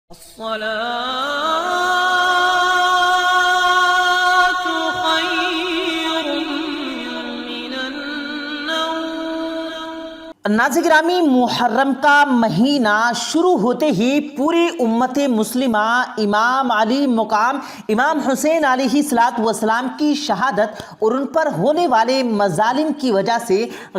الصلاة خير من النوم۔ ناظرین گرامی، محرم کا مہینہ شروع ہوتے ہی پوری امت مسلمہ امام علی مقام امام حسین علیہ السلام کی شہادت اور ان پر ہونے والے مظالم کی وجہ سے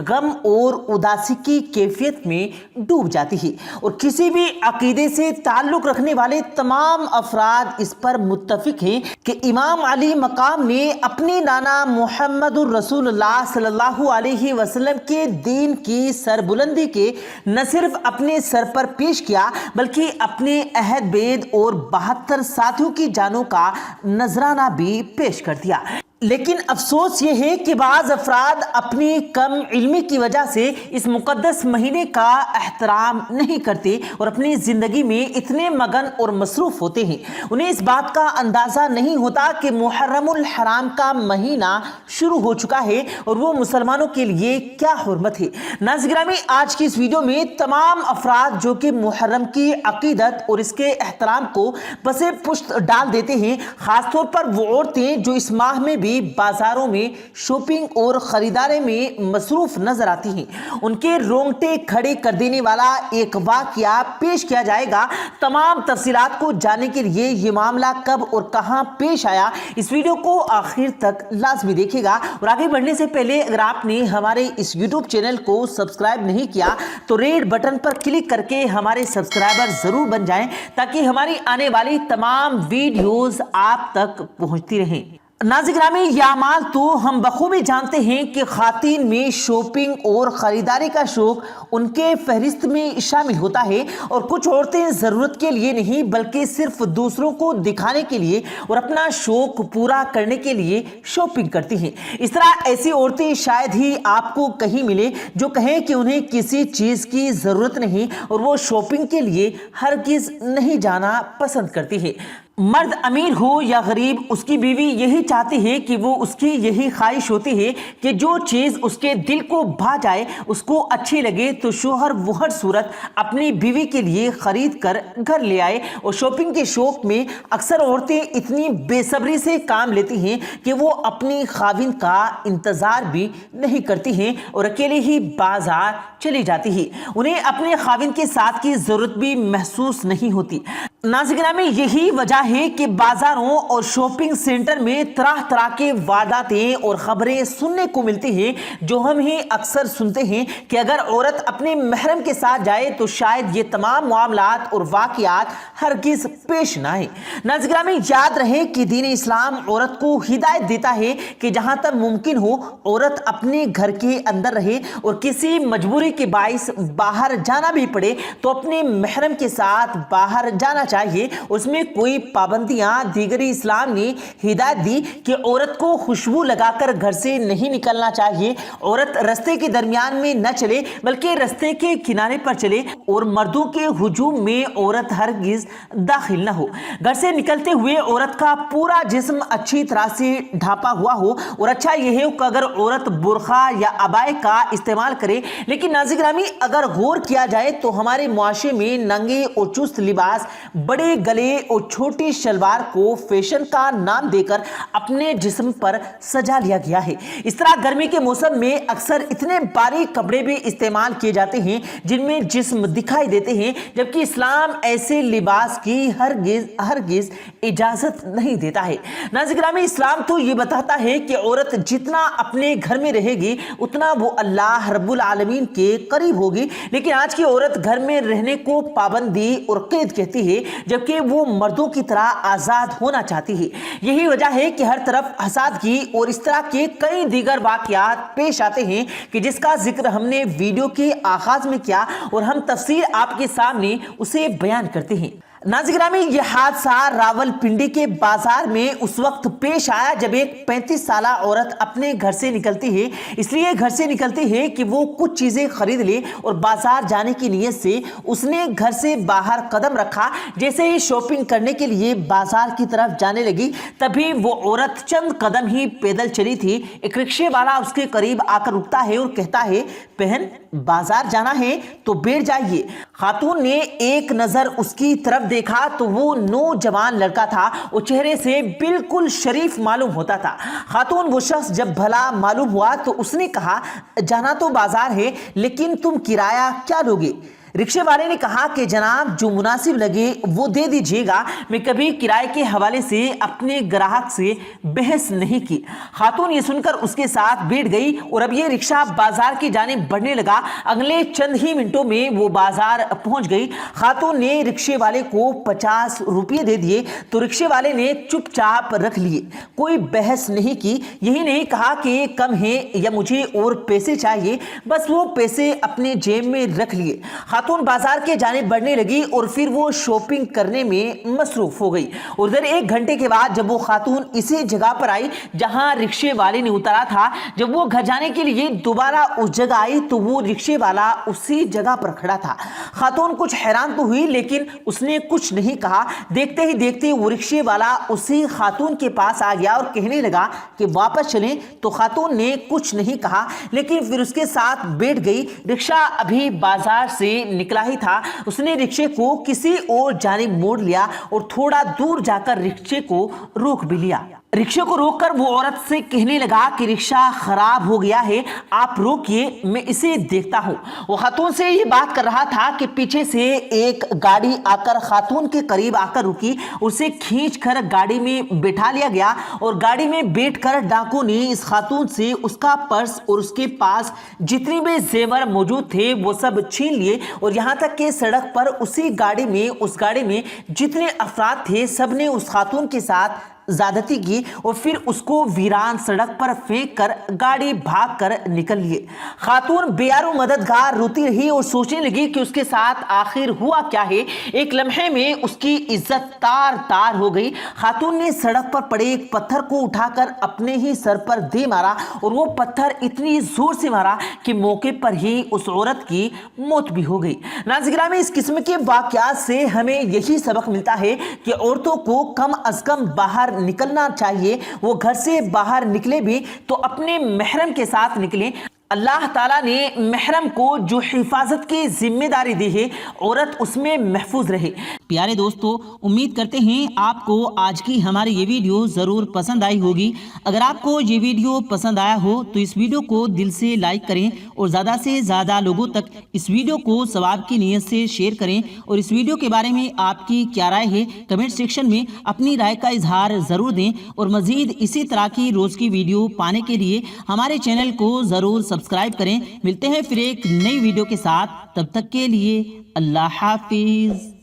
غم اور اداسی کی کیفیت میں ڈوب جاتی ہے، اور کسی بھی عقیدے سے تعلق رکھنے والے تمام افراد اس پر متفق ہیں کہ امام علی مقام نے اپنے نانا محمد الرسول اللہ صلی اللہ علیہ وسلم کے دین کی سربلندی کے نہ صرف اپنے سر پر پیش کیا بلکہ اپنے عہد بید اور 72 ساتھیوں کی جانوں کا نذرانہ بھی پیش کر دیا۔ لیکن افسوس یہ ہے کہ بعض افراد اپنی کم علمی کی وجہ سے اس مقدس مہینے کا احترام نہیں کرتے اور اپنی زندگی میں اتنے مگن اور مصروف ہوتے ہیں، انہیں اس بات کا اندازہ نہیں ہوتا کہ محرم الحرام کا مہینہ شروع ہو چکا ہے اور وہ مسلمانوں کے لیے کیا حرمت ہے۔ ناظرین گرامی، آج کی اس ویڈیو میں تمام افراد جو کہ محرم کی عقیدت اور اس کے احترام کو پس پشت ڈال دیتے ہیں، خاص طور پر وہ عورتیں جو اس ماہ میں بھی بازاروں میں شاپنگ اور خریداری میں مصروف نظر آتی ہیں، ان کے رونگٹے کھڑے کر دینے والا ایک واقعہ پیش کیا جائے گا۔ تمام تفصیلات کو جاننے کے لیے یہ معاملہ کب اور کہاں پیش آیا، اس ویڈیو کو آخر تک لازمی دیکھے گا۔ اور آگے بڑھنے سے پہلے اگر آپ نے ہمارے اس یوٹیوب چینل کو سبسکرائب نہیں کیا تو ریڈ بٹن پر کلک کر کے ہمارے سبسکرائبر ضرور بن جائیں تاکہ ہماری آنے والی تمام ویڈیوز آپ تک پہنچتی رہیں۔ ناظرین گرامی، یہ اعمال تو ہم بخوبی جانتے ہیں کہ خواتین میں شاپنگ اور خریداری کا شوق ان کے فہرست میں شامل ہوتا ہے، اور کچھ عورتیں ضرورت کے لیے نہیں بلکہ صرف دوسروں کو دکھانے کے لیے اور اپنا شوق پورا کرنے کے لیے شاپنگ کرتی ہیں۔ اس طرح ایسی عورتیں شاید ہی آپ کو کہیں ملے جو کہیں کہ انہیں کسی چیز کی ضرورت نہیں اور وہ شاپنگ کے لیے ہرگز نہیں جانا پسند کرتی ہے۔ مرد امیر ہو یا غریب، اس کی بیوی یہی چاہتی ہے کہ وہ اس کی یہی خواہش ہوتی ہے کہ جو چیز اس کے دل کو بھا جائے، اس کو اچھی لگے تو شوہر وہ ہر صورت اپنی بیوی کے لیے خرید کر گھر لے آئے۔ اور شاپنگ کے شوق میں اکثر عورتیں اتنی بے صبری سے کام لیتی ہیں کہ وہ اپنی خاوند کا انتظار بھی نہیں کرتی ہیں اور اکیلے ہی بازار چلی جاتی ہیں، انہیں اپنے خاوند کے ساتھ کی ضرورت بھی محسوس نہیں ہوتی۔ ناظرین گرامی، یہی وجہ ہے کہ بازاروں اور شاپنگ سینٹر میں طرح طرح کے وارداتیں اور خبریں سننے کو ملتی ہیں، جو ہم ہی اکثر سنتے ہیں کہ اگر عورت اپنے محرم کے ساتھ جائے تو شاید یہ تمام معاملات اور واقعات ہرگز پیش نہ آئیں۔ ناظرین گرامی، یاد رہے کہ دین اسلام عورت کو ہدایت دیتا ہے کہ جہاں تک ممکن ہو عورت اپنے گھر کے اندر رہے، اور کسی مجبوری کے باعث باہر جانا بھی پڑے تو اپنے محرم کے ساتھ باہر جانا چاہیے۔ اس میں کوئی پابندیاں دیگر اسلام نے ہدایت دی کہ عورت کو خوشبو لگا کر گھر سے نہیں نکلنا چاہیے، عورت رستے کے درمیان میں نہ چلے بلکہ رستے کے کنارے پر چلے، اور مردوں کے ہجوم میں عورت ہرگز داخل نہ ہو۔ گھر سے نکلتے ہوئے عورت کا پورا جسم اچھی طرح سے ڈھانپا ہوا ہو، اور اچھا یہ ہے کہ اگر عورت برقع یا عبائے کا استعمال کرے۔ لیکن ناظرین گرامی، اگر غور کیا جائے تو ہمارے معاشرے میں ننگے اور چست لباس، بڑے گلے اور چھوٹی شلوار کو فیشن کا نام دے کر اپنے جسم پر سجا لیا گیا ہے۔ اس طرح گرمی کے موسم میں اکثر اتنے باریک کپڑے بھی استعمال کیے جاتے ہیں جن میں جسم دکھائی دیتے ہیں، جبکہ اسلام ایسے لباس کی ہرگز اجازت نہیں دیتا ہے۔ ناظرین گرامی، اسلام تو یہ بتاتا ہے کہ عورت جتنا اپنے گھر میں رہے گی اتنا وہ اللہ رب العالمین کے قریب ہوگی، لیکن آج کی عورت گھر میں رہنے کو پابندی اور قید کہتی ہے، جبکہ وہ مردوں کی طرح آزاد ہونا چاہتی ہے۔ یہی وجہ ہے کہ ہر طرف حسادگی اور اس طرح کے کئی دیگر واقعات پیش آتے ہیں کہ جس کا ذکر ہم نے ویڈیو کے آغاز میں کیا، اور ہم تفصیل آپ کے سامنے اسے بیان کرتے ہیں۔ ناظرین گرامی، یہ حادثہ راولپنڈی کے بازار میں اس وقت پیش آیا جب ایک 35 سالہ عورت اپنے گھر سے نکلتی ہے، اس لیے گھر سے نکلتی ہے کہ وہ کچھ چیزیں خرید لے، اور بازار جانے کی نیت سے اس نے گھر سے باہر قدم رکھا۔ جیسے ہی شاپنگ کرنے کے لیے بازار کی طرف جانے لگی، تبھی وہ عورت چند قدم ہی پیدل چلی تھی۔ ایک رکشے والا اس کے قریب آ کر رکتا ہے اور کہتا ہے، بہن بازار جانا ہے تو بیٹھ جائیے۔ خاتون نے ایک نظر اس کی طرف دیکھا تو وہ نوجوان لڑکا تھا، وہ چہرے سے بالکل شریف معلوم ہوتا تھا۔ خاتون وہ شخص جب بھلا معلوم ہوا تو اس نے کہا جانا تو بازار ہے لیکن تم کرایہ کیا لوگے؟ رکشے والے نے کہا کہ جناب جو مناسب لگے وہ دے دیجیے گا، میں کبھی کرائے کے حوالے سے اپنے گراہک سے بحث نہیں کی۔ خاتون یہ سن کر اس کے ساتھ بیٹھ گئی اور اب یہ رکشہ بازار کی جانب بڑھنے لگا۔ اگلے چند ہی منٹوں میں وہ بازار پہنچ گئی۔ خاتون نے رکشے والے کو 50 روپے دے دیے تو رکشے والے نے چپ چاپ رکھ لیے، کوئی بحث نہیں کی، یہی نہیں کہا کہ یہ کم ہے یا مجھے اور پیسے چاہیے، بس وہ پیسے اپنے جیب میں رکھ لیے۔ خاتون بازار کے جانب بڑھنے لگی اور پھر وہ شاپنگ کرنے میں مصروف ہو گئی۔ اور ادھر 1 گھنٹے کے بعد جب وہ خاتون اسی جگہ پر آئی جہاں رکشے والے نے اتارا تھا، جب وہ گھر جانے کے لیے دوبارہ اس جگہ آئی تو وہ رکشے والا اسی جگہ پر کھڑا تھا۔ خاتون کچھ حیران تو ہوئی لیکن اس نے کچھ نہیں کہا۔ دیکھتے ہی دیکھتے وہ رکشے والا اسی خاتون کے پاس آ گیا اور کہنے لگا کہ واپس چلیں، تو خاتون نے کچھ نہیں کہا لیکن پھر اس کے ساتھ بیٹھ گئی۔ رکشہ ابھی بازار سے نکلا ہی تھا، اس نے رکشے کو کسی اور جانب موڑ لیا اور تھوڑا دور جا کر رکشے کو روک بھی لیا۔ رکشے کو روک کر وہ عورت سے کہنے لگا کہ رکشہ خراب ہو گیا ہے، آپ روکیے میں اسے دیکھتا ہوں۔ وہ خاتون سے یہ بات کر رہا تھا کہ پیچھے سے ایک گاڑی آ کر خاتون کے قریب آ کر رکی، اسے کھینچ کر گاڑی میں بٹھا لیا گیا اور گاڑی میں بیٹھ کر ڈاکو نے اس خاتون سے اس کا پرس اور اس کے پاس جتنی بھی زیور موجود تھے وہ سب چھین لیے، اور یہاں تک کہ سڑک پر اسی گاڑی میں اس گاڑی میں جتنے افراد تھے سب نے اس خاتون کے ساتھ زیادتی کی اور پھر اس کو ویران سڑک پر پھینک کر گاڑی بھاگ کر نکل لیے۔ خاتون بے یار و مددگار روتی رہی اور سوچنے لگی کہ اس کے ساتھ آخر ہوا کیا ہے۔ ایک لمحے میں اس کی عزت تار تار ہو گئی۔ خاتون نے سڑک پر پڑے ایک پتھر کو اٹھا کر اپنے ہی سر پر دے مارا اور وہ پتھر اتنی زور سے مارا کہ موقع پر ہی اس عورت کی موت بھی ہو گئی۔ ناظرین گرامی، اس قسم کے واقعات سے ہمیں یہی سبق ملتا ہے کہ عورتوں کو کم از کم باہر نکلنا چاہیے۔ وہ گھر سے باہر نکلے بھی تو اپنے محرم کے ساتھ نکلیں۔ اللہ تعالیٰ نے محرم کو جو حفاظت کی ذمہ داری دی ہے، عورت اس میں محفوظ رہے۔ پیارے دوستو، امید کرتے ہیں آپ کو آج کی ہماری یہ ویڈیو ضرور پسند آئی ہوگی۔ اگر آپ کو یہ ویڈیو پسند آیا ہو تو اس ویڈیو کو دل سے لائک کریں اور زیادہ سے زیادہ لوگوں تک اس ویڈیو کو ثواب کی نیت سے شیئر کریں، اور اس ویڈیو کے بارے میں آپ کی کیا رائے ہے کمنٹ سیکشن میں اپنی رائے کا اظہار ضرور دیں، اور مزید اسی طرح کی روز کی ویڈیو پانے کے لیے ہمارے چینل کو ضرور سبسکرائب کریں۔ ملتے ہیں پھر ایک نئی ویڈیو کے ساتھ، تب تک کے لیے اللہ حافظ۔